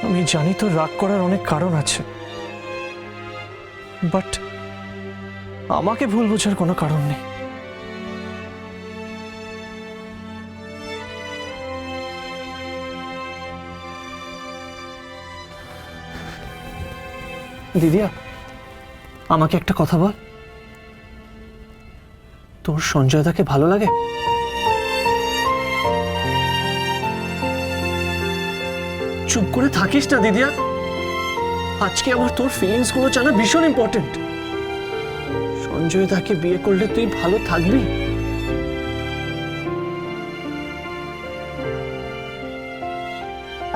আমি জানি তো রাগ করার অনেক কারণ আছে, বাট আমাকে ভুল বোঝার কোনো কারণ নেই। দিদিয়া, আমাকে একটা কথা বল, তোর সঞ্জয়দাকে ভালো লাগে? চুপ করে থাকিস না দিদিয়া, আজকে আমার তোর ফিলিংস গুলো জানা ভীষণ ইম্পর্টেন্ট। সঞ্জয়দাকে বিয়ে করলে তুই ভালো থাকবি?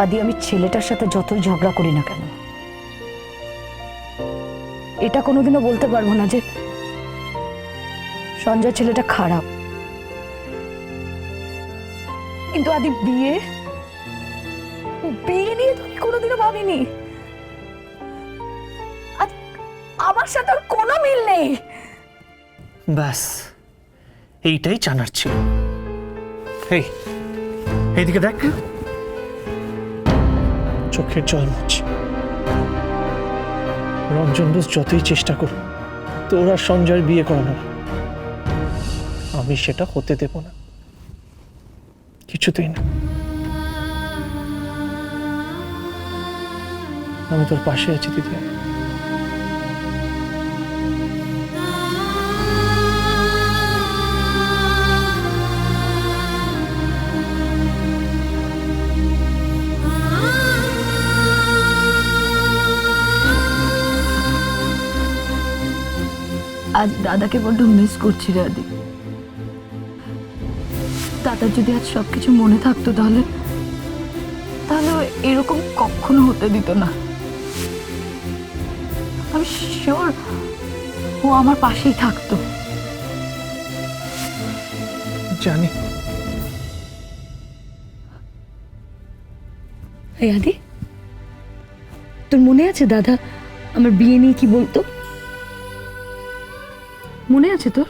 আদি, আমি ছেলেটার সাথে যতই ঝগড়া করি না কেন, এটা কোনোদিনও বলতে পারবো না যে সঞ্জয় ছেলেটা খারাপ। কিন্তু আদি, বিয়ে নিয়ে তো আমি কোনোদিনও ভাবিনি। আদি, আমার সাথে ওর কোনো মিল নেই। ব্যাস এইটাই জানার ছিল। এইদিকে দেখ, চোখের জল মুছে। রঞ্জন বোস যতই চেষ্টা করুক তোর আর সঞ্জয়ের বিয়ে করানো, আমি সেটা হতে দেব না, কিছুতেই না। আমি তোর পাশে আছি দিদি। আজ দাদাকে বড্ড মিস করছি রে আদি। দাদার যদি আজ সবকিছু মনে থাকতো তাহলে এরকম কখনো হতে দিত না। আমি শিওর ও আমার পাশেই থাকতো। জানি। এই আদি, তোর মনে আছে দাদা আমার বিয়ে নিয়ে কি বলতো? মনে আছে তোর?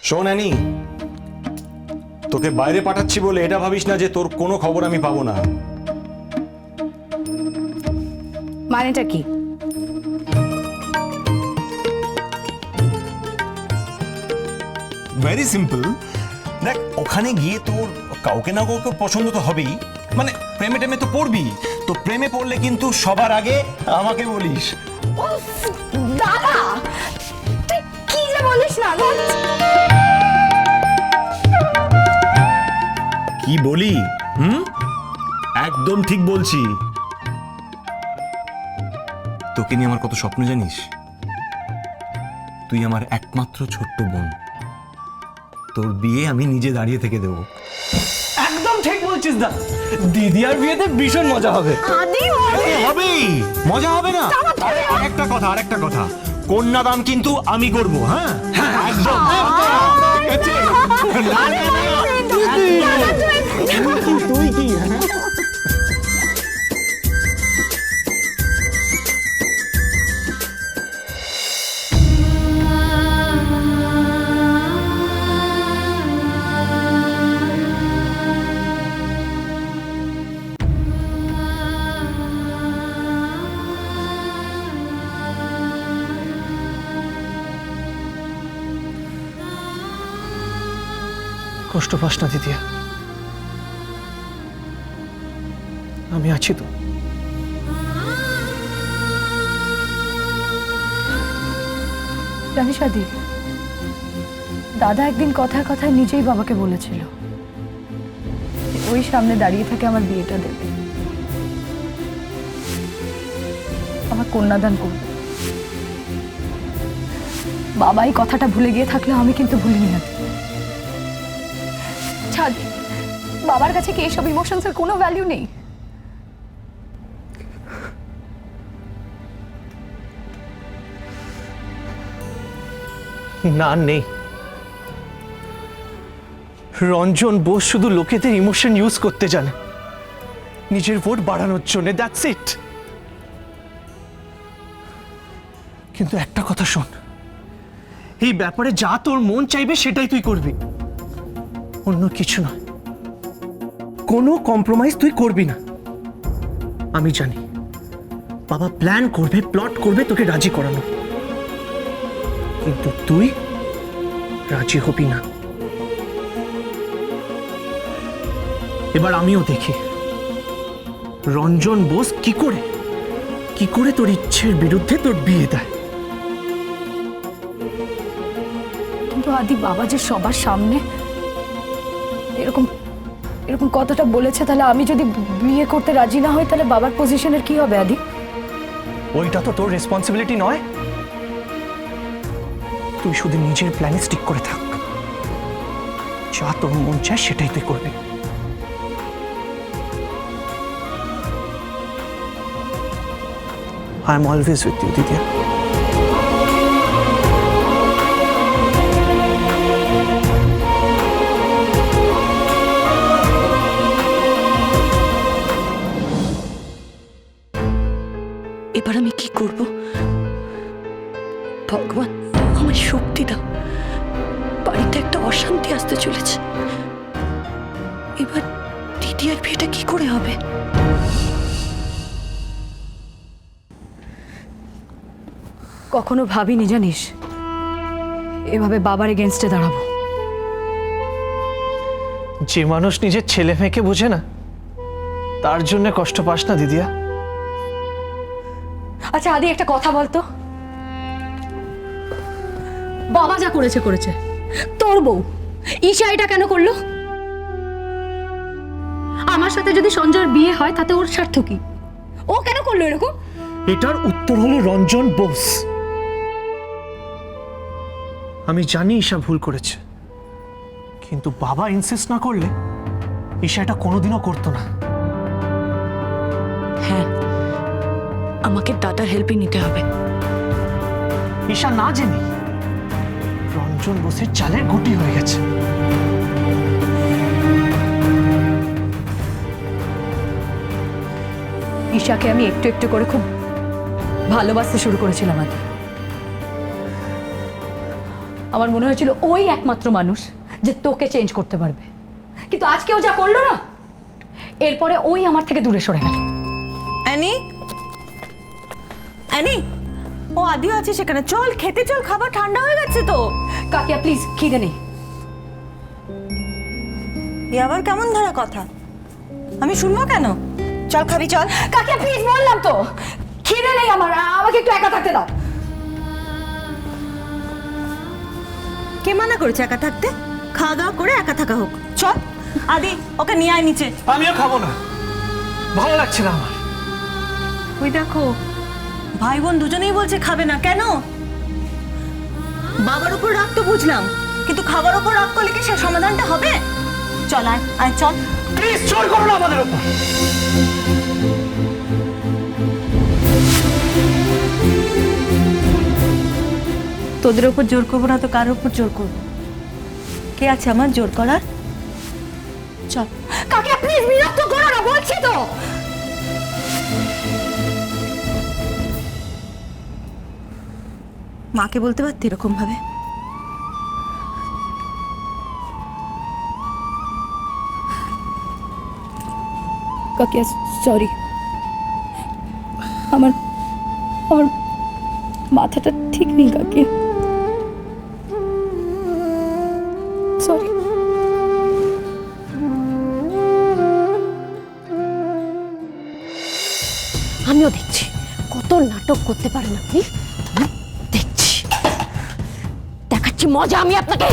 শোন অ্যানি, তোকে বাইরে পাঠাচ্ছি বলে এটা ভাবিস না যে তোর কোনো খবর আমি পাবো না। মানেটা কি? Very simple. দেখ, ওখানে গিয়ে তোর কাউকে না কাউকে পছন্দ তো হবেই, মানে প্রেমে টেমে তো পড়বি। তো প্রেমে পড়লে কিন্তু সবার আগে আমাকে বলিস। দাদা, তুই কি যে বলিস না। কি বলি? একদম ঠিক বলছি। তোকে নিয়ে আমার কত স্বপ্ন জানিস? তুই আমার একমাত্র ছোট্ট বোন, তোর বিয়ে আমি নিজে দাঁড়িয়ে থেকে দেব। একদম ঠিক বলছিস দা, দিদি আর বিয়েতে ভীষণ মজা হবে। হবেই, মজা হবে না? আরেকটা কথা, কন্যাদান কিন্তু আমি করব। হ্যাঁ, একদম। ঠিক আছে? তুই কি? কষ্ট পাস না দিদিয়া, আমি আছি তো। জানিস আদি, দাদা একদিন কথায় কথায় নিজেই বাবাকে বলেছিল ওই সামনে দাঁড়িয়ে থেকে আমার বিয়েটা দেবে, আমার কন্যাদান করবে। বাবা এই কথাটা ভুলে গিয়ে থাকলেও আমি কিন্তু ভুলিনি না। বাবার কাছে কি এসব ইমোশনসের কোনো ভ্যালু নেই? না, নেই। রঞ্জন বোস শুধু লোকেদের ইমোশন ইউজ করতে জানে, নিজের ভোট বাড়ানোর জন্য, দ্যাটস ইট। কিন্তু একটা কথা শোন, এই ব্যাপারে যা তোর মন চাইবে সেটাই তুই করবি, অন্য কিছু নয়। কোনো কম্প্রোমাইজ তুই করবি না। আমি জানি বাবা প্ল্যান করবে, প্লট করবে তোকে রাজি করানো, কিন্তু তুই রাজি হবি না। এবার আমিও দেখি রঞ্জন বোস কি করে তোর ইচ্ছের বিরুদ্ধে তোর বিয়ে দেয়। কিন্তু আদি, বাবা যে সবার সামনে এরকম এরকম কথাটা বলেছে, তাহলে আমি যদি বিয়ে করতে রাজি না হই তাহলে বাবার পজিশনের কি হবে আদি? ওইটা তো তোর রেসপন্সিবিলিটি নয়। তুই শুধু নিজের প্ল্যানে স্টিক করে থাক, যা তোর মন চায় সেটাই তুই করবি। I am always with you, Didya. এবার আমি কি করব? ভগবান আমার শক্তি দাও। বাড়িতে একটা অশান্তি আসতে চলেছে। এবার দিদি আর বিয়েটা কি করে হবে? কখনো ভাবিনি জানিস এভাবে বাবার এগেনস্টে দাঁড়াবো। যে মানুষ নিজের ছেলে মেয়েকে বোঝে না তার জন্য কষ্ট পাস না দিদিয়া। আচ্ছা আদি, একটা কথা বলতো, বাবা যা করেছে তোর বউ ঈশা এটা কেন করলো? আমার সাথে যদি সঞ্জয়ের বিয়ে হয় তাতে ওর স্বার্থ কি? ও কেন করলো এরকম? এটার উত্তর হলো রঞ্জন বোস। আমি জানি ঈশা ভুল করেছে, কিন্তু বাবা ইনসিস্ট না করলে ঈশা এটা কোনোদিনও করতো না। হ্যাঁ, আমাকে দাদার হেল্পই নিতে হবে। ঈশা না জেনে রঞ্জন বোসের চালের গুটি হয়ে গেছে। ঈশাকে আমি একটু একটু করে খুব ভালোবাসতে শুরু করেছিলাম আগে। আমার মনে হয়েছিল ওই একমাত্র মানুষ যে তোকে চেঞ্জ করতে পারবে, কিন্তু আজকেও যা করলো না, এরপরে ওই আমার থেকে দূরে সরে গেল। অ্যানি, অ্যানি, ও আদিও আছে সেখানে, চল খেতে চল, খাবার ঠান্ডা হয়ে গেছে তো। কাকিয়া প্লিজ, খিদে নেই। এ আবার কেমন ধরা কথা? আমি শুনবো কেন? চল খাবি চল। কাকিয়া প্লিজ, বললাম তো খিদে নেই আমার, আমাকে একটু একা থাকতে দাও। কে মানা করেছে একা থাকতে? খাওয়া দাওয়া করে একা থাকা হোক। চল আদি, ওকে নিয়ে আয় নিচে। আমিও খাবো না, ভালো লাগছে না আমার। ওই দেখো, ভাই বোন দুজনেই বলছে খাবে না। কেন? বাবার উপর রাগ তো বুঝলাম, কিন্তু খাবার উপর রাগ করলে কি সে সমাধানটা হবে? চল আয় আয় চল। প্লিজ জোর করো না আমাদের উপর। তোদের উপর জোর করবো না তো কার উপর জোর করবো? কে আছে আমার জোর করার? চল। কাকিয়া প্লিজ, বিরক্ত করো না, বলছি তো। মাকে বলতে পারতি এরকম ভাবে? কাকিয়া সরি, আমার আমার মাথাটা ঠিক নেই কাকিয়া, সরি। আমিও দেখছি কত নাটক করতে পারেন আপনি। দেখছি, দেখাচ্ছি মজা আমি আপনাকে।